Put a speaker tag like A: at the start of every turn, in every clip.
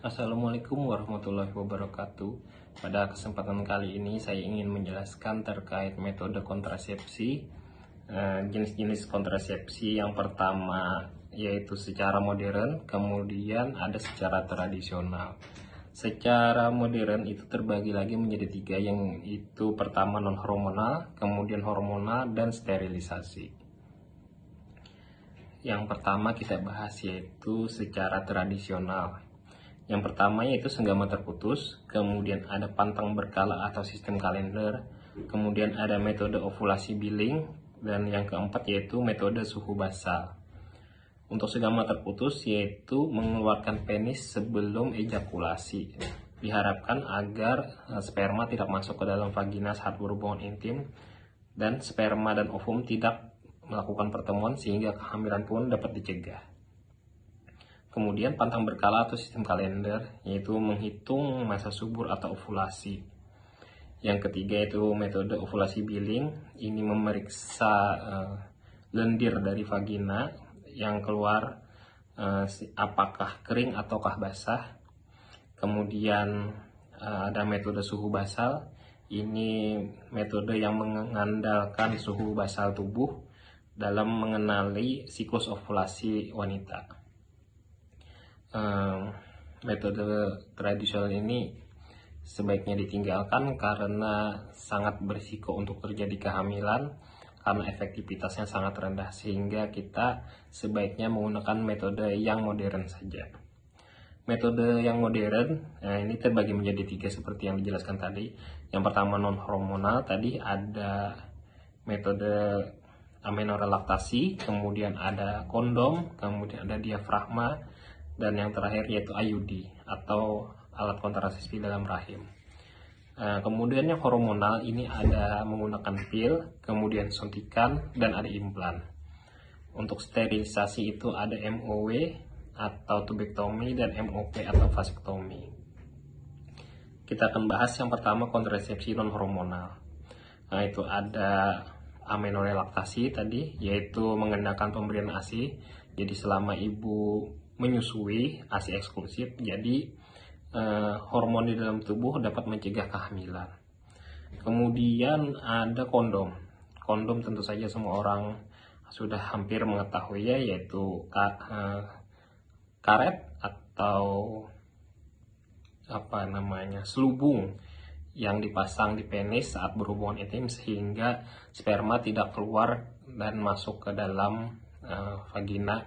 A: Assalamualaikum warahmatullahi wabarakatuh. Pada kesempatan kali ini saya ingin menjelaskan terkait metode kontrasepsi. Jenis-jenis kontrasepsi yang pertama yaitu secara modern, kemudian ada secara tradisional. Secara modern itu terbagi lagi menjadi tiga, yang itu pertama non hormonal, kemudian hormonal, dan sterilisasi. Yang pertama kita bahas yaitu secara tradisional. Yang pertama yaitu senggama terputus, kemudian ada pantang berkala atau sistem kalender, kemudian ada metode ovulasi billing, dan yang keempat yaitu metode suhu basal. Untuk senggama terputus yaitu mengeluarkan penis sebelum ejakulasi. Diharapkan agar sperma tidak masuk ke dalam vagina saat berhubungan intim, dan sperma dan ovum tidak melakukan pertemuan sehingga kehamilan pun dapat dicegah. Kemudian pantang berkala atau sistem kalender, yaitu menghitung masa subur atau ovulasi. Yang ketiga itu metode ovulasi billing, ini memeriksa lendir dari vagina yang keluar apakah kering ataukah basah. Kemudian ada metode suhu basal, ini metode yang mengandalkan suhu basal tubuh dalam mengenali siklus ovulasi wanita. Metode tradisional ini sebaiknya ditinggalkan karena sangat berisiko untuk terjadi kehamilan karena efektivitasnya sangat rendah, sehingga kita sebaiknya menggunakan metode yang modern saja. Metode yang modern ini terbagi menjadi tiga seperti yang dijelaskan tadi. Yang pertama non hormonal, tadi ada metode amenorelaktasi, kemudian ada kondom, kemudian ada diafragma, dan yang terakhir yaitu IUD atau alat kontrasepsi dalam rahim. Kemudian yang hormonal ini ada menggunakan pil, kemudian suntikan, dan ada implan. Untuk sterilisasi itu ada MOW atau tubektomi dan MOP atau vasektomi. Kita akan bahas yang pertama kontrasepsi non hormonal. Itu ada amenorelaktasi tadi, yaitu mengenakan pemberian ASI. Jadi selama ibu menyusui ASI eksklusif, jadi hormon di dalam tubuh dapat mencegah kehamilan. Kemudian ada kondom. Kondom tentu saja semua orang sudah hampir mengetahui ya, yaitu karet atau selubung yang dipasang di penis saat berhubungan intim sehingga sperma tidak keluar dan masuk ke dalam vagina.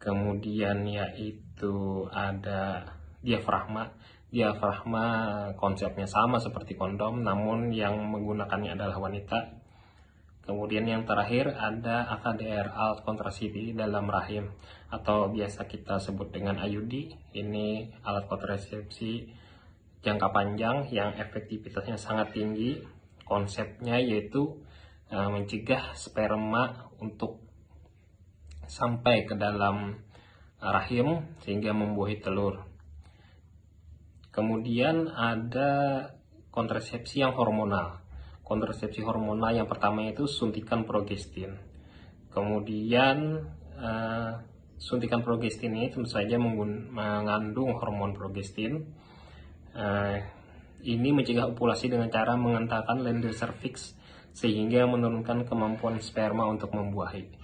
A: Kemudian yaitu ada diafragma. Diafragma konsepnya sama seperti kondom, namun yang menggunakannya adalah wanita. Kemudian yang terakhir ada AKDR, alat kontrasepsi dalam rahim, atau biasa kita sebut dengan IUD. Ini alat kontrasepsi jangka panjang yang efektivitasnya sangat tinggi. Konsepnya yaitu mencegah sperma untuk sampai ke dalam rahim sehingga membuahi telur. Kemudian ada kontrasepsi yang hormonal. Kontrasepsi hormonal yang pertama itu suntikan progestin. Kemudian suntikan progestin ini tentu saja mengandung hormon progestin. Ini mencegah ovulasi dengan cara mengentalkan lendir serviks sehingga menurunkan kemampuan sperma untuk membuahi.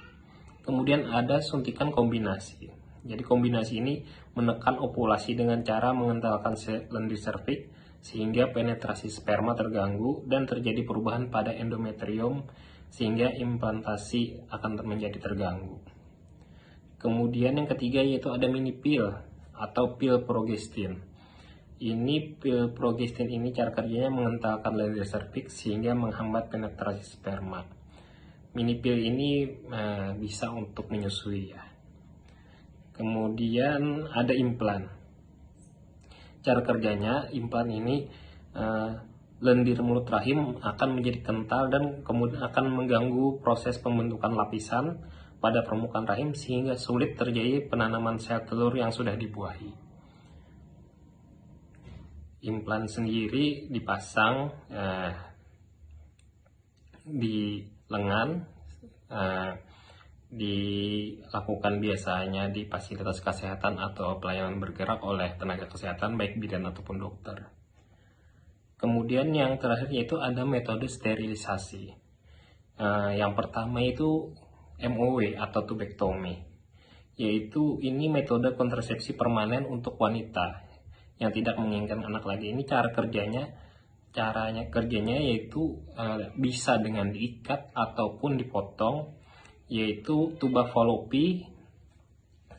A: Kemudian ada suntikan kombinasi. Jadi kombinasi ini menekan ovulasi dengan cara mengentalkan lendir serviks sehingga penetrasi sperma terganggu dan terjadi perubahan pada endometrium sehingga implantasi akan menjadi terganggu. Kemudian yang ketiga yaitu ada mini pil atau pil progestin. Ini pil progestin ini cara kerjanya mengentalkan lendir serviks sehingga menghambat penetrasi sperma. Mini pil ini bisa untuk menyusui ya. Kemudian ada implan. Cara kerjanya implan ini lendir mulut rahim akan menjadi kental dan kemudian akan mengganggu proses pembentukan lapisan pada permukaan rahim sehingga sulit terjadi penanaman sel telur yang sudah dibuahi. Implan sendiri dipasang di lengan, dilakukan biasanya di fasilitas kesehatan atau pelayanan bergerak oleh tenaga kesehatan baik bidan ataupun dokter. Kemudian yang terakhir yaitu ada metode sterilisasi. Yang pertama itu MOW atau tubektomi, yaitu ini metode kontrasepsi permanen untuk wanita yang tidak menginginkan anak lagi. Ini caranya kerjanya yaitu bisa dengan diikat ataupun dipotong, yaitu tuba falopi,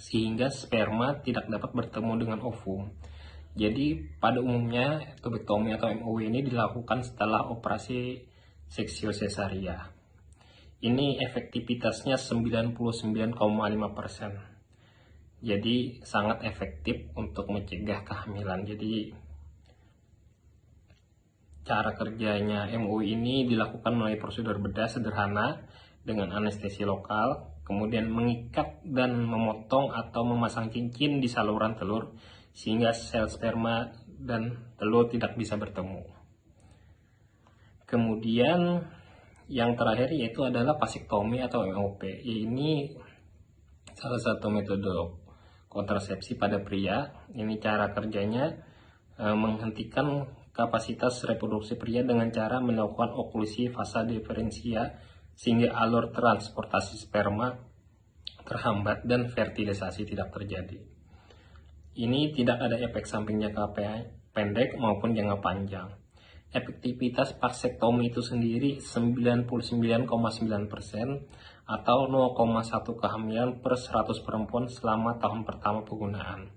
A: sehingga sperma tidak dapat bertemu dengan ovum. Jadi pada umumnya tubektomi atau MOW ini dilakukan setelah operasi seksio sesaria. Ini efektivitasnya 99,5%. Jadi sangat efektif untuk mencegah kehamilan. Jadi cara kerjanya MOW ini dilakukan melalui prosedur bedah sederhana dengan anestesi lokal, kemudian mengikat dan memotong atau memasang cincin di saluran telur sehingga sel sperma dan telur tidak bisa bertemu. Kemudian yang terakhir yaitu adalah vasektomi atau MOP. Ini salah satu metode kontrasepsi pada pria. Ini cara kerjanya menghentikan kapasitas reproduksi pria dengan cara melakukan oklusi fasa diferensia sehingga alur transportasi sperma terhambat dan fertilisasi tidak terjadi. Ini tidak ada efek samping jangka pendek maupun jangka panjang. Efektivitas vasektomi itu sendiri 99,9% atau 0,1 kehamilan per 100 perempuan selama tahun pertama penggunaan.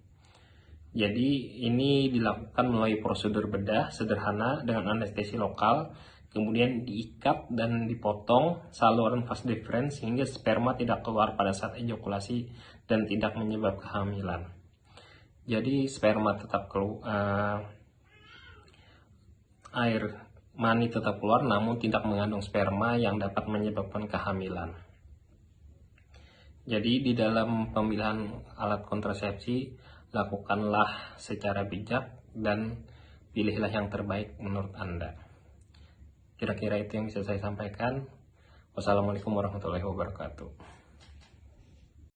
A: Jadi ini dilakukan melalui prosedur bedah sederhana dengan anestesi lokal, kemudian diikat dan dipotong saluran vas deferens sehingga sperma tidak keluar pada saat ejakulasi dan tidak menyebabkan kehamilan. Jadi sperma tetap keluar, air mani tetap keluar namun tidak mengandung sperma yang dapat menyebabkan kehamilan. Jadi di dalam pemilihan alat kontrasepsi lakukanlah secara bijak dan pilihlah yang terbaik menurut Anda. Kira-kira itu yang bisa saya sampaikan. Wassalamualaikum warahmatullahi wabarakatuh.